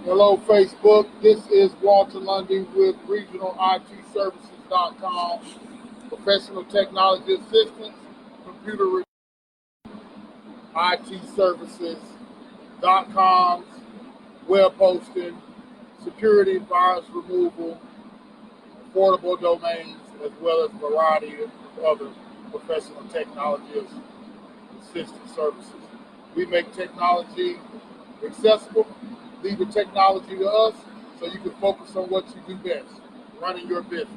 Hello, Facebook. This is Walter Lundy with RegionalITServices.com, professional technology assistance, computer IT Services.com, web hosting, security, virus removal, affordable domains, as well as a variety of other professional technology assistance services. We make technology accessible. Leave the technology to us so you can focus on what you do best, running your business.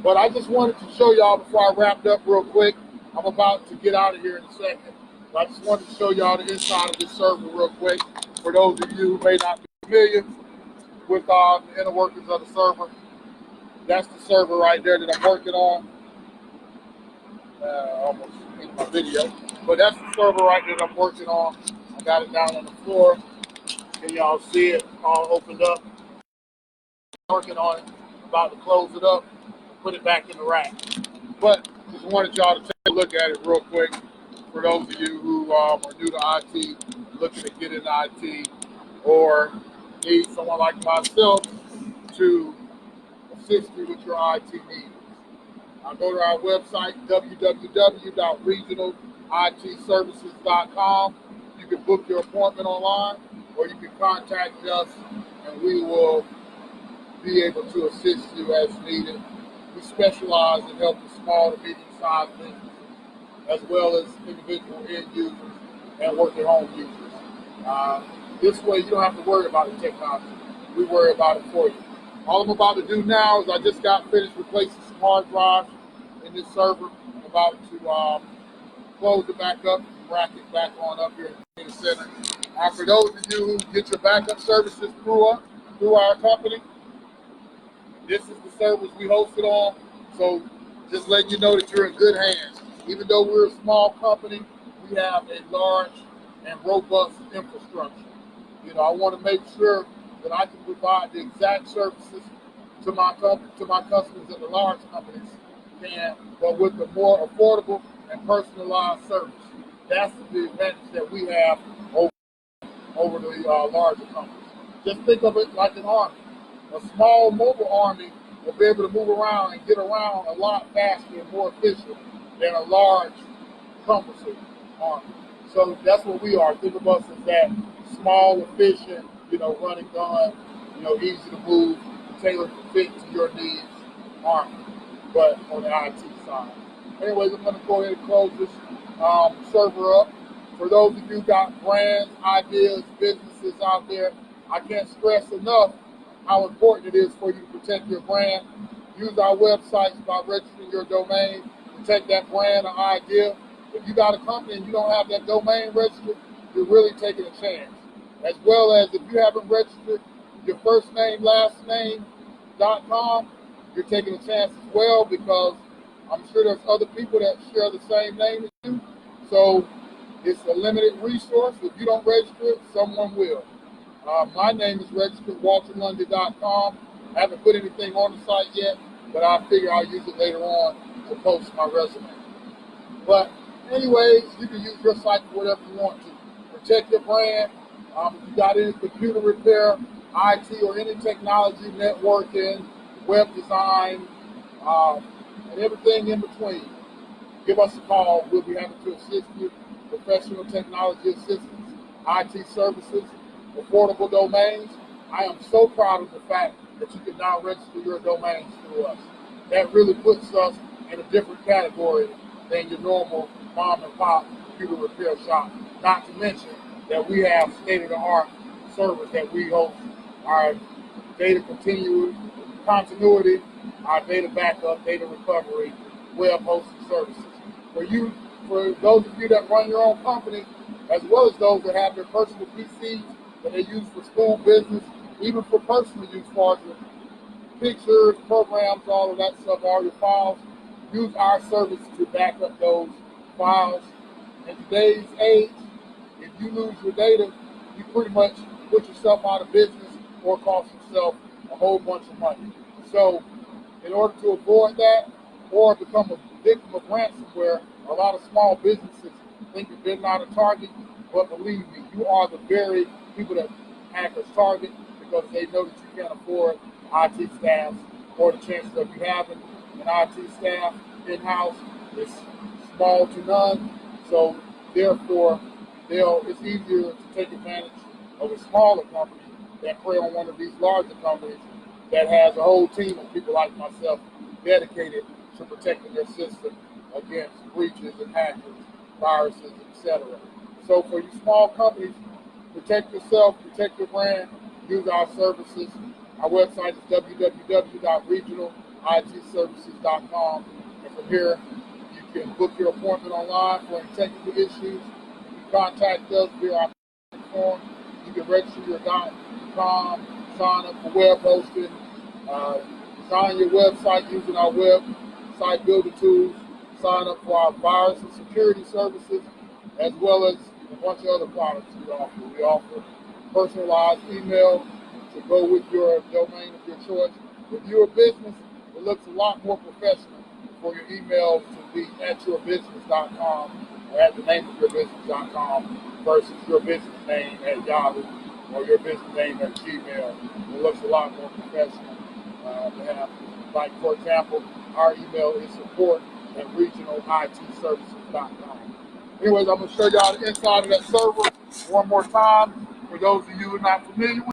But I just wanted to show y'all before I wrapped up real quick. I'm about to get out of here in a second. But I just wanted to show y'all the inside of this server real quick for those of you who may not be familiar with the inner workings of the server. That's the server right there that I'm working on. Almost in my video. But that's the server right there that I'm working on. I got it down on the floor. Can y'all see it all opened up? Working on it, about to close it up, put it back in the rack. But just wanted y'all to take a look at it real quick for those of you who are new to IT, looking to get into IT, or need someone like myself to assist you with your IT needs. Go to our website, www.regionalitservices.com. You can book your appointment online, or you can contact us and we will be able to assist you as needed. We specialize in helping small to medium-sized businesses, as well as individual end users and work-at-home users. This way, you don't have to worry about the technology. We worry about it for you. All I'm about to do now is I just got finished replacing some hard drives in this server. I'm about to close it back up, rack it back on up here in the center. For those of you who get your backup services through our company, this is the service we hosted on. So just letting you know that you're in good hands. Even though we're a small company, we have a large and robust infrastructure. I want to make sure that I can provide the exact services to my customers that the large companies can, but with a more affordable and personalized service. That's the advantage that we have over the larger companies. Just think of it like an army. A small mobile army will be able to move around and get around a lot faster and more efficient than a large, cumbersome army. So that's what we are. Think of us as that small, efficient, run and gun, easy to move, tailored to fit to your needs army, but on the IT side. Anyways, I'm going to go ahead and close this server up. For those of you who got brands, ideas, businesses out there, I can't stress enough how important it is for you to protect your brand. Use our websites by registering your domain. Protect that brand or idea. If you got a company and you don't have that domain registered, you're really taking a chance. As well as if you haven't registered your first name, last name.com, you're taking a chance as well, because I'm sure there's other people that share the same name as you. So it's a limited resource. If you don't register it, someone will. My name is registered, walterlundy.com. I haven't put anything on the site yet, but I figure I'll use it later on to post my resume. But anyways, you can use your site for whatever you want to. Protect your brand. If you got any computer repair, IT, or any technology, networking, web design, and everything in between, give us a call. We'll be happy to assist you. Professional technology assistance, IT services, affordable domains. I am so proud of the fact that you can now register your domains through us. That really puts us in a different category than your normal mom and pop computer repair shop. Not to mention that we have state-of-the-art servers that we host our data continuity, our data backup, data recovery, web hosting services. For those of you that run your own company, as well as those that have their personal PCs that they use for school, business, even for personal use, for your pictures, programs, all of that stuff, all your files, use our service to back up those files. In today's age, if you lose your data, you pretty much put yourself out of business or cost yourself a whole bunch of money. So in order to avoid that or become a victim of ransomware, a lot of small businesses think that they're not a target, but believe me, you are the very people that hackers target because they know that you can't afford IT staff, or the chances of you having an IT staff in-house is small to none. So therefore, it's easier to take advantage of a smaller company than prey on one of these larger companies that has a whole team of people like myself dedicated to protecting their system against breaches and hackers, viruses, etc. So for you small companies, protect yourself, protect your brand, use our services. Our website is www.regionalitservices.com. And from here, you can book your appointment online for any technical issues. You can contact us via our form. You can register your .com, sign up for web hosting, design your website using our website builder tools, sign up for our virus and security services, as well as a bunch of other products we offer. We offer personalized email to go with your domain of your choice. If you're a business, it looks a lot more professional for your email to be at yourbusiness.com or at the name of yourbusiness.com versus your business name at Yahoo or your business name at Gmail. It looks a lot more professional to have. Like, for example, our email is support@regionalitservices.com. Anyways, I'm going to show y'all the inside of that server one more time for those of you who are not familiar with it.